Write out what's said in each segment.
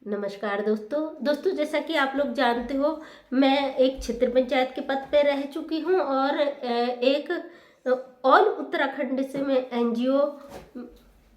नमस्कार दोस्तों, जैसा कि आप लोग जानते हो, मैं एक क्षेत्र पंचायत के पद पे रह चुकी हूँ और एक ऑल उत्तराखंड से मैं एनजीओ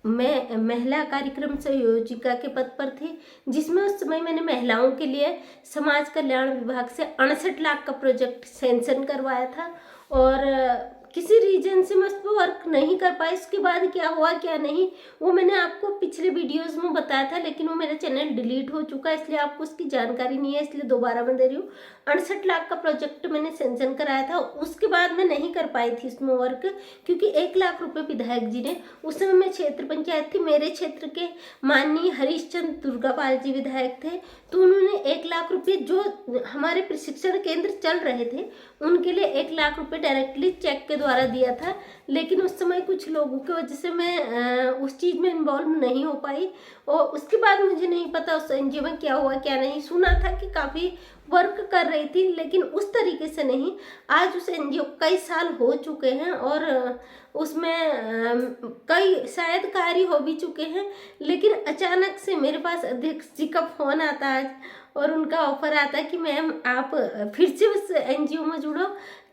में महिला कार्यक्रम संयोजिका के पद पर थी, जिसमें उस समय मैंने महिलाओं के लिए समाज कल्याण विभाग से 68 लाख का प्रोजेक्ट सैंक्शन करवाया था। और किसी रीजन से मैं उस पर वर्क नहीं कर पाई। उसके बाद क्या हुआ क्या नहीं, वो मैंने आपको पिछले वीडियोस में बताया था, लेकिन वो मेरा चैनल डिलीट हो चुका है, इसलिए आपको उसकी जानकारी नहीं है, इसलिए दोबारा मैं दे रही हूँ। 68 लाख का प्रोजेक्ट मैंने सैंक्शन कराया था। उसके बाद मैं नहीं कर पाई थी इसमें वर्क, क्योंकि 1 लाख रुपए विधायक जी ने, उस समय मैं क्षेत्र पंचायत थी, मेरे क्षेत्र के माननीय हरीशचंद्र दुर्गापाल जी विधायक थे, तो उन्होंने 1 लाख रुपए जो हमारे प्रशिक्षण केंद्र चल रहे थे उनके लिए 1 लाख रुपए डायरेक्टली चेक के द्वारा दिया था। लेकिन उस समय कुछ लोगों की वजह से मैं उस चीज़ में इन्वॉल्व नहीं हो पाई, और उसके बाद मुझे नहीं पता उस एनजीओ में क्या हुआ क्या नहीं। सुना था कि काफ़ी वर्क कर रही थी, लेकिन उस तरीके से नहीं। आज उस एनजीओ कई साल हो चुके हैं और उसमें कई शायद कार्य हो भी चुके हैं, लेकिन अचानक से मेरे पास अध्यक्ष जी का फोन आता है आज, और उनका ऑफर आता है कि मैम आप फिर से उस एनजीओ में जुड़ो,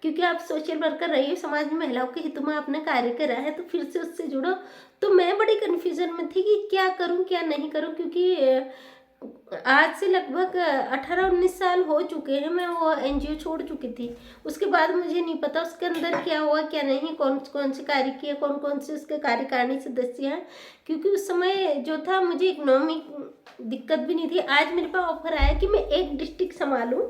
क्योंकि आप सोशल वर्कर रही हो, समाज में महिलाओं के हित में आपने कार्य करा है, तो फिर से उससे जुड़ो। तो मैं बड़ी कन्फ्यूजन में थी कि क्या करूं क्या नहीं करूं, क्योंकि आज से लगभग 18-19 साल हो चुके हैं, मैं वो एनजीओ छोड़ चुकी थी। उसके बाद मुझे नहीं पता उसके अंदर क्या हुआ क्या नहीं, कौन कौन से कार्य किए, कौन कौन से उसके कार्यकारिणी सदस्य हैं, क्योंकि उस समय जो था मुझे इकोनॉमिक दिक्कत भी नहीं थी। आज मेरे पास ऑफर आया कि मैं एक डिस्ट्रिक्ट संभालूं,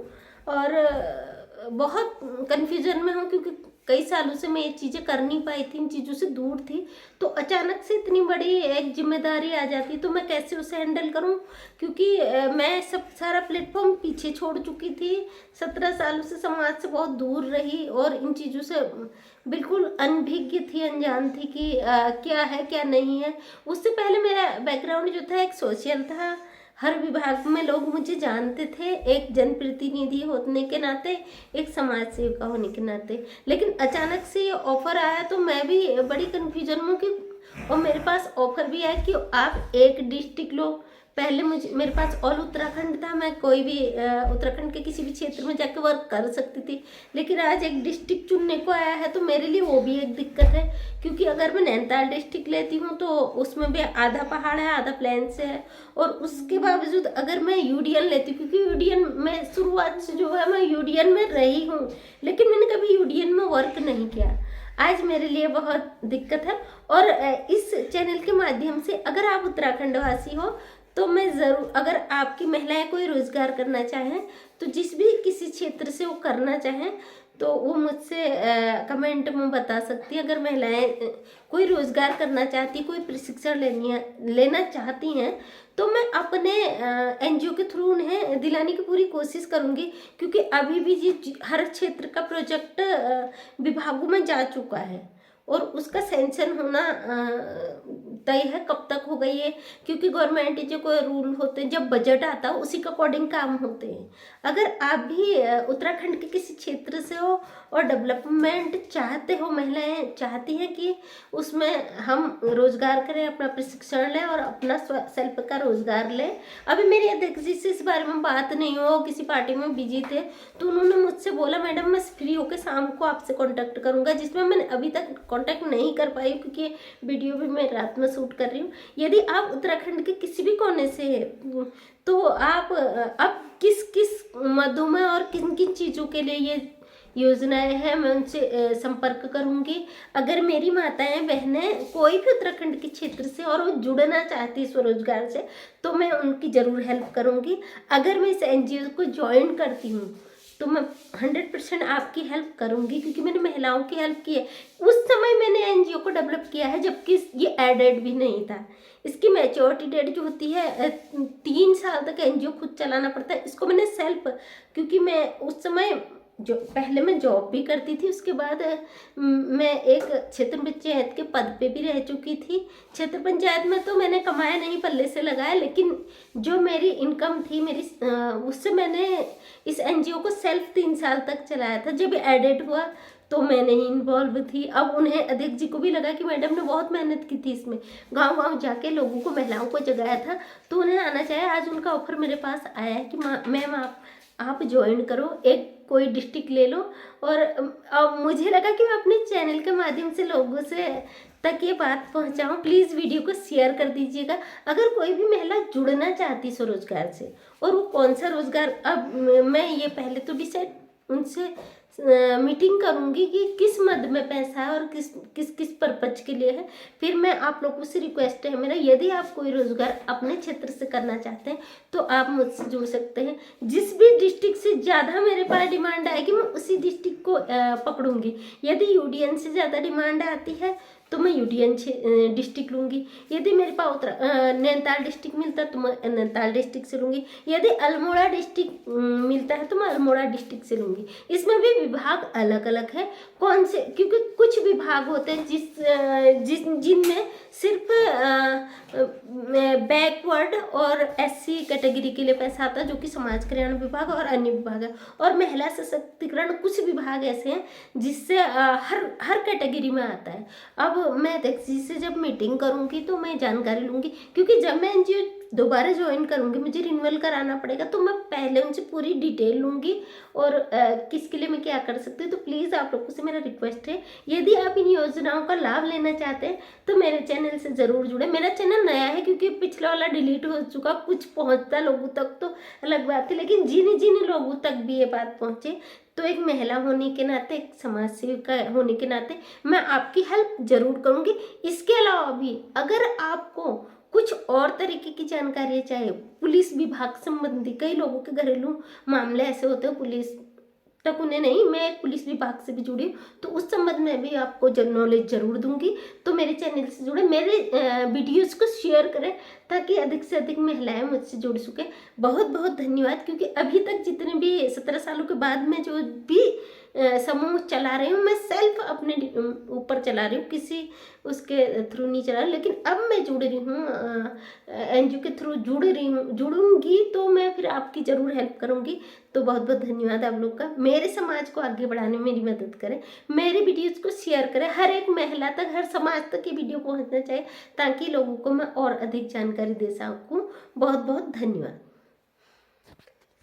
और बहुत कन्फ्यूजन में हूँ, क्योंकि कई सालों से मैं ये चीज़ें कर नहीं पाई थी, इन चीज़ों से दूर थी। तो अचानक से इतनी बड़ी एक जिम्मेदारी आ जाती, तो मैं कैसे उसे हैंडल करूं, क्योंकि मैं सब सारा प्लेटफॉर्म पीछे छोड़ चुकी थी। 17 सालों से समाज से बहुत दूर रही और इन चीज़ों से बिल्कुल अनभिज्ञ थी, अनजान थी कि क्या है क्या नहीं है। उससे पहले मेरा बैकग्राउंड जो था एक सोशल था, हर विभाग में लोग मुझे जानते थे, एक जनप्रतिनिधि होने के नाते, एक समाज सेविका होने के नाते। लेकिन अचानक से ये ऑफर आया तो मैं भी बड़ी कन्फ्यूजन में कि, और मेरे पास ऑफर भी आया कि आप एक डिस्ट्रिक्ट लो। पहले मेरे पास ऑल उत्तराखंड था, मैं कोई भी उत्तराखंड के किसी भी क्षेत्र में जाकर वर्क कर सकती थी, लेकिन आज एक डिस्ट्रिक्ट चुनने को आया है, तो मेरे लिए वो भी एक दिक्कत है। क्योंकि अगर मैं नैनीताल डिस्ट्रिक्ट लेती हूँ तो उसमें भी आधा पहाड़ है आधा प्लेन से है, और उसके बावजूद अगर मैं यूडीएन लेती हूँ, क्योंकि यूडीएन में शुरुआत से जो है मैं यूडीएन में रही हूँ, लेकिन मैंने कभी यूडीएन में वर्क नहीं किया। आज मेरे लिए बहुत दिक्कत है। और इस चैनल के माध्यम से अगर आप उत्तराखंड वासी हो तो मैं ज़रूर, अगर आपकी महिलाएं कोई रोज़गार करना चाहें, तो जिस भी किसी क्षेत्र से वो करना चाहें, तो वो मुझसे कमेंट में बता सकती है। अगर महिलाएं कोई रोज़गार करना चाहती, कोई प्रशिक्षण लेना चाहती हैं, तो मैं अपने एनजीओ के थ्रू उन्हें दिलाने की पूरी कोशिश करूंगी, क्योंकि अभी भी जी हर क्षेत्र का प्रोजेक्ट विभागों में जा चुका है और उसका सैंक्शन होना तय है। कब तक होगा ये, क्योंकि गवर्नमेंट जो कोई रूल होते हैं, जब बजट आता है उसी के अकॉर्डिंग काम होते हैं। अगर आप भी उत्तराखंड के किसी क्षेत्र से हो और डेवलपमेंट चाहते हो, महिलाएं चाहती हैं कि उसमें हम रोजगार करें, अपना प्रशिक्षण लें और अपना सेल्फ का रोजगार लें। अभी मेरे अध्यक्ष जी से इस बारे में बात नहीं हो, किसी पार्टी में बिजी थे, तो उन्होंने मुझसे बोला मैडम मैं फ्री होकर शाम को आपसे कांटेक्ट करूंगा, जिसमें मैंने अभी तक कांटेक्ट नहीं कर पाई, क्योंकि वीडियो भी मैं रात में शूट कर रही हूँ। यदि आप उत्तराखंड के किसी भी कोने से तो आप अब किस किस मदों और किन किन चीज़ों के लिए ये योजनाएं हैं, मैं उनसे संपर्क करूंगी। अगर मेरी माताएं बहनें कोई भी उत्तराखंड के क्षेत्र से और वो जुड़ना चाहती है स्वरोजगार से, तो मैं उनकी ज़रूर हेल्प करूंगी। अगर मैं इस एनजीओ को ज्वाइन करती हूँ तो मैं 100% आपकी हेल्प करूंगी, क्योंकि मैंने महिलाओं की हेल्प की है। उस समय मैंने एनजीओ को डेवलप किया है जबकि ये एडेड भी नहीं था। इसकी मैच्योरिटी डेट जो होती है 3 साल तक एनजीओ खुद चलाना पड़ता है। इसको मैंने सेल्फ, क्योंकि मैं उस समय जो पहले मैं जॉब भी करती थी, उसके बाद मैं एक क्षेत्र पंचायत के पद पे भी रह चुकी थी। क्षेत्र पंचायत में तो मैंने कमाया नहीं, पल्ले से लगाया, लेकिन जो मेरी इनकम थी मेरी उससे मैंने इस एनजीओ को सेल्फ 3 साल तक चलाया था। जब एडेड हुआ तो मैं नहीं इन्वॉल्व थी। अब उन्हें अध्यक्ष जी को भी लगा कि मैडम ने बहुत मेहनत की थी इसमें, गांव-गांव जाके लोगों को, महिलाओं को जगाया था, तो उन्हें आना चाहिए। आज उनका ऑफर मेरे पास आया है कि मैम आप ज्वाइन करो, एक कोई डिस्ट्रिक्ट ले लो। और अब मुझे लगा कि मैं अपने चैनल के माध्यम से लोगों से तक ये बात पहुंचाऊं। प्लीज़ वीडियो को शेयर कर दीजिएगा। अगर कोई भी महिला जुड़ना चाहती स्वरोजगार से, और वो कौन सा रोजगार, अब मैं ये पहले तो डिसाइड उनसे मीटिंग करूंगी कि किस मद में पैसा है और किस किस किस पर्पज के लिए है। फिर मैं आप लोगों से रिक्वेस्ट है मेरा, यदि आप कोई रोजगार अपने क्षेत्र से करना चाहते हैं तो आप मुझसे जुड़ सकते हैं। जिस भी डिस्ट्रिक्ट से ज़्यादा मेरे पास डिमांड आएगी मैं उसी डिस्ट्रिक्ट को पकड़ूंगी। यदि यूडीएन से ज़्यादा डिमांड आती है तो मैं यूडीएन डिस्ट्रिक्ट लूँगी। यदि मेरे पास नैनीताल डिस्ट्रिक्ट मिलता है तो मैं नैनीताल डिस्ट्रिक्ट से लूँगी। यदि अल्मोड़ा डिस्ट्रिक्ट मिलता है तो मैं अल्मोड़ा डिस्ट्रिक्ट से लूँगी। इसमें भी विभाग अलग अलग है कौन से, क्योंकि कुछ विभाग होते हैं जिनमें सिर्फ बैकवर्ड और एससी कैटेगरी के लिए पैसा आता है, जो कि समाज कल्याण विभाग और अन्य विभाग है। और महिला सशक्तिकरण कुछ विभाग ऐसे हैं जिससे हर कैटेगरी में आता है। अब मैं अध्यक्ष जी से जब मीटिंग करूंगी तो मैं जानकारी लूंगी, क्योंकि जब मैं एनजीओ दोबारा ज्वाइन करूंगी मुझे रिन्यूअल कराना पड़ेगा, तो मैं पहले उनसे पूरी डिटेल लूंगी और किसके लिए मैं क्या कर सकती हूँ। तो प्लीज़ आप लोगों से मेरा रिक्वेस्ट है, यदि आप इन योजनाओं का लाभ लेना चाहते हैं तो मेरे चैनल से ज़रूर जुड़े। मेरा चैनल नया है क्योंकि पिछला वाला डिलीट हो चुका, कुछ पहुँचता लोगों तक तो अलग बात है, लेकिन जिन जिन लोगों तक भी ये बात पहुँचे, तो एक महिला होने के नाते, एक समाज सेविका होने के नाते मैं आपकी हेल्प जरूर करूंगी। इसके अलावा भी अगर आपको कुछ और तरीके की जानकारी चाहिए, पुलिस विभाग संबंधी, कई लोगों के घरेलू मामले ऐसे होते हैं पुलिस तक उन्हें नहीं, मैं एक पुलिस विभाग से भी जुड़ी हूँ, तो उस संबंध में भी आपको नॉलेज जरूर दूंगी। तो मेरे चैनल से जुड़े, मेरे वीडियोस को शेयर करें ताकि अधिक से अधिक महिलाएं मुझसे जुड़ सकें। बहुत बहुत धन्यवाद, क्योंकि अभी तक जितने भी 17 सालों के बाद में जो भी समूह चला रही हूँ, मैं सेल्फ अपने ऊपर चला रही हूँ, किसी उसके थ्रू नहीं चला रही। लेकिन अब मैं जुड़ रही हूँ एनजीओ के थ्रू, जुड़ूंगी तो मैं फिर आपकी ज़रूर हेल्प करूँगी। तो बहुत बहुत धन्यवाद आप लोग का। मेरे समाज को आगे बढ़ाने में मेरी मदद करें, मेरे वीडियोस को शेयर करें, हर एक महिला तक, हर समाज तक ये वीडियो पहुँचना चाहिए ताकि लोगों को मैं और अधिक जानकारी दे सकूँ। बहुत बहुत धन्यवाद।